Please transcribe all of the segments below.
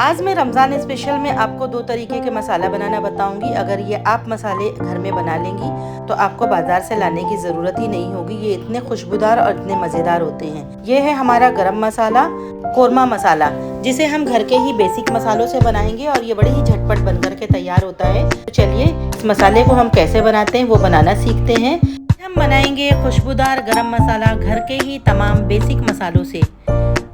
आज मैं रमज़ान स्पेशल में आपको 2 तरीके के मसाला बनाना बताऊंगी। अगर ये आप मसाले घर में बना लेंगी तो आपको बाज़ार से लाने की ज़रूरत ही नहीं होगी। ये इतने खुशबूदार और इतने मज़ेदार होते हैं। ये है हमारा गरम मसाला, कोरमा मसाला, जिसे हम घर के ही बेसिक मसालों से बनाएंगे और ये बड़े ही झटपट बनकर के तैयार होता है। तो चलिए इस मसाले को हम कैसे बनाते हैं वो बनाना सीखते हैं। हम बनाएंगे खुशबूदार गरम मसाला घर के ही तमाम बेसिक मसालों से।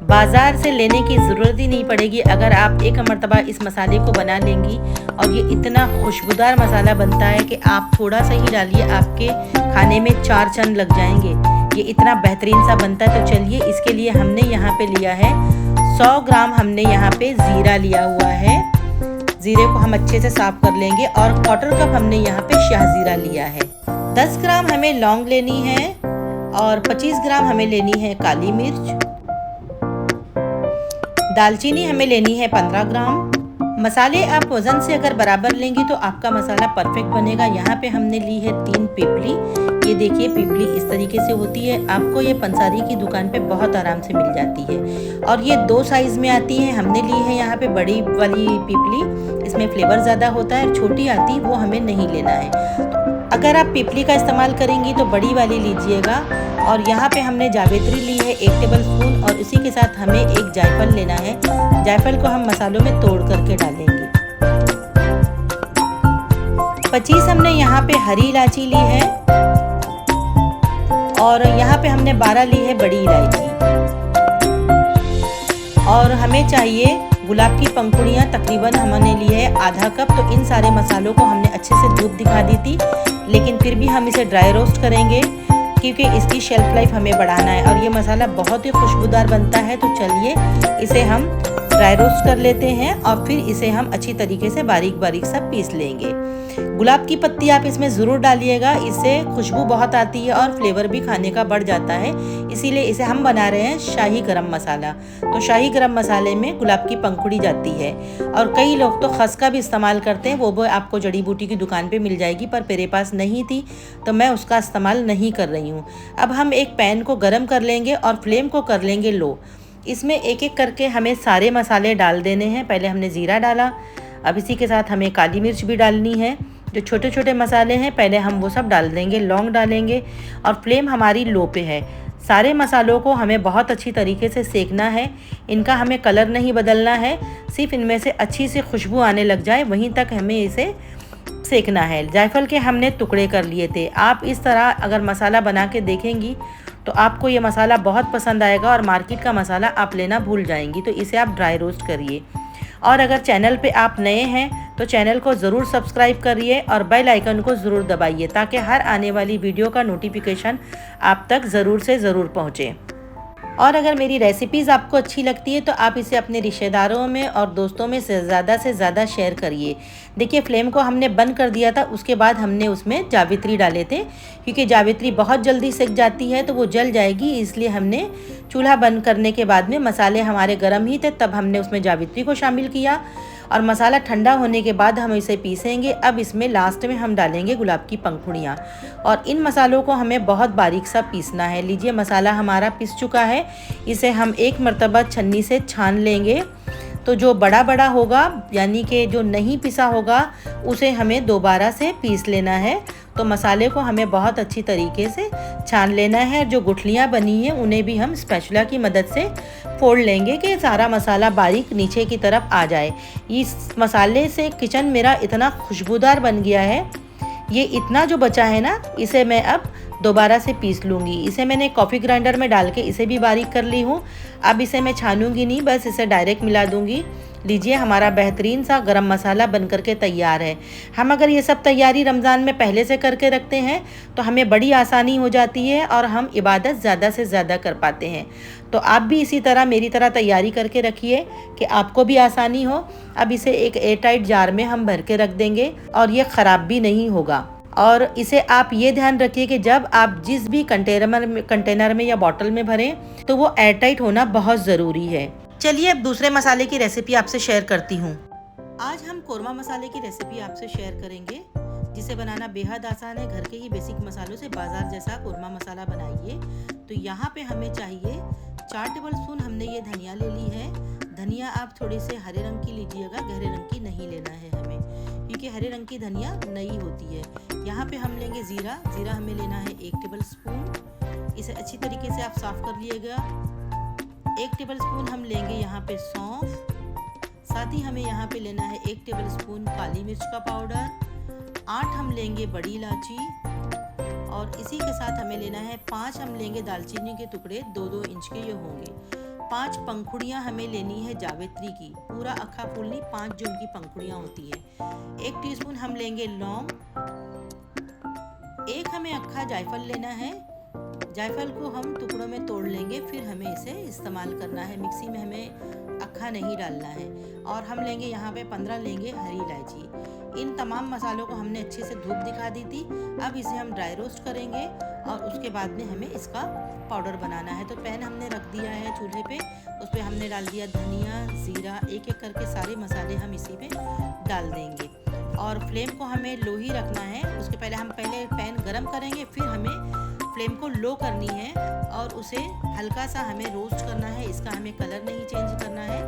बाज़ार से लेने की ज़रूरत ही नहीं पड़ेगी अगर आप एक मर्तबा इस मसाले को बना लेंगी। और ये इतना खुशबूदार मसाला बनता है कि आप थोड़ा सा ही डालिए, आपके खाने में 4 चंद लग जाएंगे। ये इतना बेहतरीन सा बनता है। तो चलिए इसके लिए हमने यहाँ पे लिया है 100 ग्राम, हमने यहाँ पे ज़ीरा लिया हुआ है। ज़ीरे को हम अच्छे से साफ कर लेंगे। और 1/4 कप हमने यहाँ पे शाहज़ीरा लिया है। 10 ग्राम हमें लौंग लेनी है और 25 ग्राम हमें लेनी है काली मिर्च। दालचीनी हमें लेनी है 15 ग्राम। मसाले आप वज़न से अगर बराबर लेंगी तो आपका मसाला परफेक्ट बनेगा। यहाँ पे हमने ली है 3 पीपली। ये देखिए पीपली इस तरीके से होती है। आपको ये पंसारी की दुकान पे बहुत आराम से मिल जाती है। और ये 2 साइज़ में आती है। हमने ली है यहाँ पे बड़ी वाली पीपली, इसमें फ्लेवर ज़्यादा होता है। छोटी आती वो हमें नहीं लेना है। तो अगर आप पीपली का इस्तेमाल करेंगी तो बड़ी वाली लीजिएगा। और यहाँ पे हमने जावित्री ली है 1 टेबल स्पून और इसी के साथ हमें एक जायफल लेना है। जायफल को हम मसालों में तोड़ करके डालेंगे। 25 हमने यहाँ पे हरी इलायची ली है और यहाँ पे हमने 12 ली है बड़ी इलायची। और हमें चाहिए गुलाब की पंखुड़ियाँ, तकरीबन हमने ली है आधा कप। तो इन सारे मसालों को हमने अच्छे से धूप दिखा दी थी, लेकिन फिर भी हम इसे ड्राई रोस्ट करेंगे क्योंकि इसकी शेल्फ लाइफ हमें बढ़ाना है। और ये मसाला बहुत ही खुशबूदार बनता है। तो चलिए इसे हम ड्राई रोस्ट कर लेते हैं और फिर इसे हम अच्छी तरीके से बारीक बारीक सा पीस लेंगे। गुलाब की पत्ती आप इसमें ज़रूर डालिएगा, इससे खुशबू बहुत आती है और फ्लेवर भी खाने का बढ़ जाता है। इसीलिए इसे हम बना रहे हैं शाही गरम मसाला। तो शाही गरम मसाले में गुलाब की पंखुड़ी जाती है। और कई लोग तो खस का भी इस्तेमाल करते हैं, वो आपको जड़ी बूटी की दुकान पे मिल जाएगी, पर मेरे पास नहीं थी तो मैं उसका इस्तेमाल नहीं कर रही हूँ। अब हम एक पैन को गर्म कर लेंगे और फ्लेम को कर लेंगे लो। इसमें एक एक करके हमें सारे मसाले डाल देने हैं। पहले हमने ज़ीरा डाला, अब इसी के साथ हमें काली मिर्च भी डालनी है। जो छोटे छोटे मसाले हैं पहले हम वो सब डाल देंगे। लौंग डालेंगे और फ्लेम हमारी लो पे है। सारे मसालों को हमें बहुत अच्छी तरीके से सेकना है। इनका हमें कलर नहीं बदलना है, सिर्फ इनमें से अच्छी सी खुशबू आने लग जाए वहीं तक हमें इसे सेकना है। जायफल के हमने टुकड़े कर लिए थे। आप इस तरह अगर मसाला बना के देखेंगी तो आपको ये मसाला बहुत पसंद आएगा और मार्केट का मसाला आप लेना भूल जाएंगी। तो इसे आप ड्राई रोस्ट करिए। और अगर चैनल पे आप नए हैं तो चैनल को ज़रूर सब्सक्राइब करिए और बेल आइकन को ज़रूर दबाइए ताकि हर आने वाली वीडियो का नोटिफिकेशन आप तक ज़रूर से ज़रूर पहुँचे। और अगर मेरी रेसिपीज़ आपको अच्छी लगती है तो आप इसे अपने रिश्तेदारों में और दोस्तों में से ज़्यादा शेयर करिए। देखिए फ्लेम को हमने बंद कर दिया था, उसके बाद हमने उसमें जावित्री डाले थे क्योंकि जावित्री बहुत जल्दी सिक जाती है तो वो जल जाएगी। इसलिए हमने चूल्हा बंद करने के बाद में, मसाले हमारे गर्म ही थे तब हमने उसमें जावित्री को शामिल किया और मसाला ठंडा होने के बाद हम इसे पीसेंगे। अब इसमें लास्ट में हम डालेंगे गुलाब की पंखुड़ियाँ और इन मसालों को हमें बहुत बारीक सा पीसना है। लीजिए मसाला हमारा पिस चुका है। इसे हम एक मर्तबा छन्नी से छान लेंगे। तो जो बड़ा बड़ा होगा यानी कि जो नहीं पिसा होगा उसे हमें दोबारा से पीस लेना है। तो मसाले को हमें बहुत अच्छी तरीके से छान लेना है। जो गुठलियाँ बनी हैं उन्हें भी हम स्पैचुला की मदद से फोड़ लेंगे कि सारा मसाला बारीक नीचे की तरफ आ जाए। इस मसाले से किचन मेरा इतना खुशबूदार बन गया है। ये इतना जो बचा है ना, इसे मैं अब दोबारा से पीस लूँगी। इसे मैंने कॉफ़ी ग्राइंडर में डाल के इसे भी बारीक कर ली हूँ। अब इसे मैं छानूंगी नहीं, बस इसे डायरेक्ट मिला दूँगी। लीजिए हमारा बेहतरीन सा गरम मसाला बन करके तैयार है। हम अगर ये सब तैयारी रमज़ान में पहले से करके रखते हैं तो हमें बड़ी आसानी हो जाती है और हम इबादत ज़्यादा से ज़्यादा कर पाते हैं। तो आप भी इसी तरह मेरी तरह तैयारी करके रखिए कि आपको भी आसानी हो। अब इसे एक एयरटाइट जार में हम भर के रख देंगे और ये ख़राब भी नहीं होगा। और इसे आप ये ध्यान रखिए कि जब आप जिस भी कंटेनर में या बॉटल में भरें तो वो एयरटाइट होना बहुत ज़रूरी है। चलिए अब दूसरे मसाले की रेसिपी आपसे शेयर करती हूँ। आज हम कोरमा मसाले की रेसिपी आपसे शेयर करेंगे, जिसे बनाना बेहद आसान है। घर के ही बेसिक मसालों से बाजार जैसा कोरमा मसाला बनाइए। तो यहाँ पे हमें चाहिए 4 टेबल स्पून हमने ये धनिया ले ली है, धनिया आप थोड़े से हरे रंग की लीजिएगा, गहरे रंग की नहीं लेना है हमें, क्योंकि हरे रंग की धनिया नई होती है। यहाँ पे हम लेंगे ज़ीरा। ज़ीरा हमें लेना है 1 टेबल स्पून। इसे अच्छी तरीके से आप साफ़ कर लिएगा। 1 टेबल स्पून हम लेंगे यहाँ पे सौंफ। साथ ही हमें यहाँ पे लेना है 1 टेबल स्पून काली मिर्च का पाउडर। 8 हम लेंगे बड़ी इलायची और इसी के साथ हमें लेना है 5 हम लेंगे दालचीनी के टुकड़े, 2-2 इंच के ये होंगे। 5 पंखुड़ियाँ हमें लेनी है जावित्री की, पूरा अक्खा फूल नहीं, 5 जो उनकी पंखुड़ियाँ होती हैं। 1 टीस्पून हम लेंगे लौंग। 1 हमें अक्खा जायफल लेना है। जायफल को हम टुकड़ों में तोड़ लेंगे, फिर हमें इसे इस्तेमाल करना है। मिक्सी में हमें अक्खा नहीं डालना है। और हम लेंगे यहाँ पे 15 लेंगे हरी इलायची। इन तमाम मसालों को हमने अच्छे से धूप दिखा दी थी। अब इसे हम ड्राई रोस्ट करेंगे और उसके बाद में हमें इसका पाउडर बनाना है। तो पैन हमने रख दिया है चूल्हे पे, उस पर हमने डाल दिया धनिया, ज़ीरा, एक एक करके सारे मसाले हम इसी पे डाल देंगे। और फ्लेम को हमें लो ही रखना है। उसके पहले हम पैन गरम करेंगे, फिर हमें फ्लेम को लो करनी है और उसे हल्का सा हमें रोस्ट करना है। इसका हमें कलर नहीं चेंज करना है,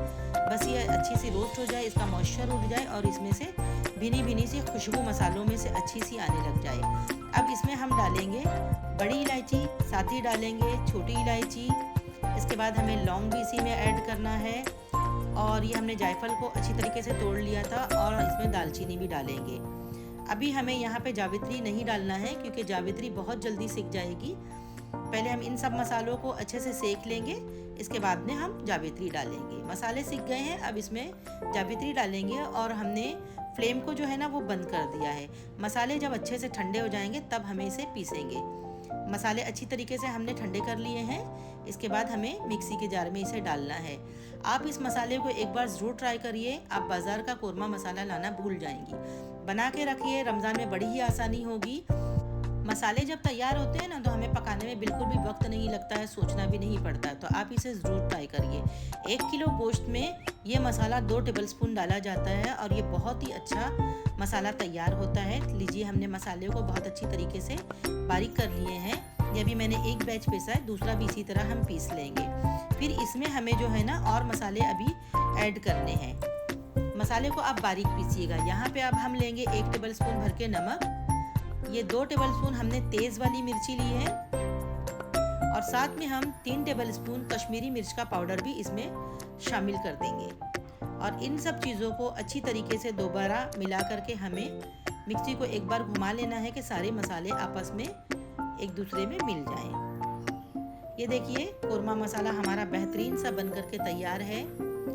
बस ये अच्छी सी रोस्ट हो जाए, इसका मॉइस्चर उड़ जाए और इसमें से भीनी भीनी सी खुशबू मसालों में से अच्छी सी आने लग जाए। अब इसमें हम डालेंगे बड़ी इलायची, साथ ही डालेंगे छोटी इलायची। इसके बाद हमें लौंग भी इसी में ऐड करना है और ये हमने जायफल को अच्छी तरीके से तोड़ लिया था और इसमें दालचीनी भी डालेंगे। अभी हमें यहाँ पे जावित्री नहीं डालना है क्योंकि जावित्री बहुत जल्दी सिक जाएगी। पहले हम इन सब मसालों को अच्छे से सेक लेंगे, इसके बाद में हम जावित्री डालेंगे। मसाले सिक गए हैं, अब इसमें जावित्री डालेंगे और हमने फ्लेम को जो है ना वो बंद कर दिया है। मसाले जब अच्छे से ठंडे हो जाएंगे तब हमें इसे पीसेंगे। मसाले अच्छी तरीके से हमने ठंडे कर लिए हैं। इसके बाद हमें मिक्सी के जार में इसे डालना है। आप इस मसाले को एक बार ज़रूर ट्राई करिए, आप बाज़ार का कोरमा मसाला लाना भूल जाएंगी। बना के रखिए, रमज़ान में बड़ी ही आसानी होगी। मसाले जब तैयार होते हैं ना तो हमें पकाने में बिल्कुल भी वक्त नहीं लगता है, सोचना भी नहीं पड़ता, तो आप इसे ज़रूर ट्राई करिए। 1 किलो गोश्त में ये मसाला 2 टेबल स्पून डाला जाता है और ये बहुत ही अच्छा मसाला तैयार होता है। लीजिए, हमने मसाले को बहुत अच्छी तरीके से बारीक कर लिए हैं। ये भी मैंने एक बैच पीसा है, दूसरा भी इसी तरह हम पीस लेंगे। फिर इसमें हमें जो है ना और मसाले अभी ऐड करने हैं। मसाले को आप बारीक पीसिएगा। यहाँ पे अब हम लेंगे 1 टेबल स्पून भर के नमक। ये 2 टेबल स्पून हमने तेज़ वाली मिर्ची ली है और साथ में हम 3 टेबल स्पून कश्मीरी मिर्च का पाउडर भी इसमें शामिल कर देंगे। और इन सब चीज़ों को अच्छी तरीके से दोबारा मिला करके हमें मिक्सी को एक बार घुमा लेना है कि सारे मसाले आपस में एक दूसरे में मिल जाएं। ये देखिए, कोरमा मसाला हमारा बेहतरीन सा बन करके तैयार है।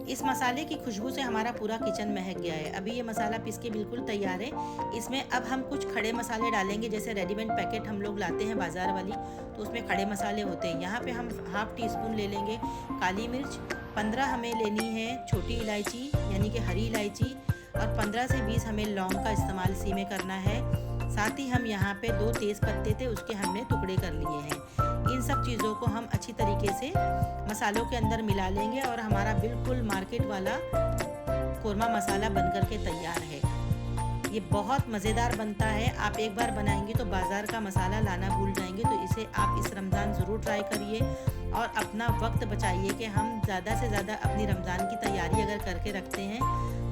इस मसाले की खुशबू से हमारा पूरा किचन महक गया है। अभी ये मसाला पीस के बिल्कुल तैयार है। इसमें अब हम कुछ खड़े मसाले डालेंगे, जैसे रेडीमेड पैकेट हम लोग लाते हैं बाज़ार वाली, तो उसमें खड़े मसाले होते हैं। यहाँ पे हम ½ टीस्पून ले लेंगे काली मिर्च, 15 हमें लेनी है छोटी इलायची यानी कि हरी इलायची और 15 से 20 हमें लौंग का इस्तेमाल इसी में करना है। साथ ही हम यहाँ पे 2 तेज़ पत्ते थे, उसके हमने टुकड़े कर लिए हैं। इन सब चीज़ों को हम अच्छी तरीके से मसालों के अंदर मिला लेंगे और हमारा बिल्कुल मार्केट वाला कोरमा मसाला बनकर के तैयार है। ये बहुत मज़ेदार बनता है। आप एक बार बनाएंगे तो बाज़ार का मसाला लाना भूल जाएंगे। तो इसे आप इस रमज़ान ज़रूर ट्राई करिए और अपना वक्त बचाइए कि हम ज़्यादा से ज़्यादा अपनी रमज़ान की तैयारी अगर करके रखते हैं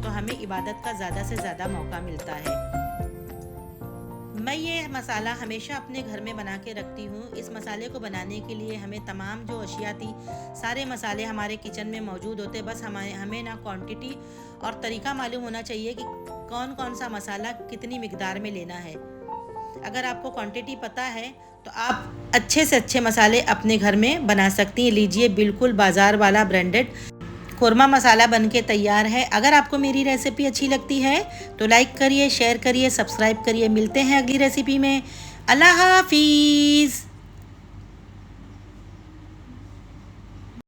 तो हमें इबादत का ज़्यादा से ज़्यादा मौका मिलता है। मैं ये मसाला हमेशा अपने घर में बना के रखती हूँ। इस मसाले को बनाने के लिए हमें तमाम जो अशिया थी, सारे मसाले हमारे किचन में मौजूद होते, बस हमें ना क्वांटिटी और तरीका मालूम होना चाहिए कि कौन कौन सा मसाला कितनी मिकदार में लेना है। अगर आपको क्वांटिटी पता है तो आप अच्छे से अच्छे मसाले अपने घर में बना सकती हैं। लीजिए, बिल्कुल बाज़ार वाला ब्रांडेड कोरमा मसाला बनके तैयार है। अगर आपको मेरी रेसिपी अच्छी लगती है तो लाइक करिए, शेयर करिए, सब्सक्राइब करिए। मिलते हैं अगली रेसिपी में। अल्लाह हाफिज़।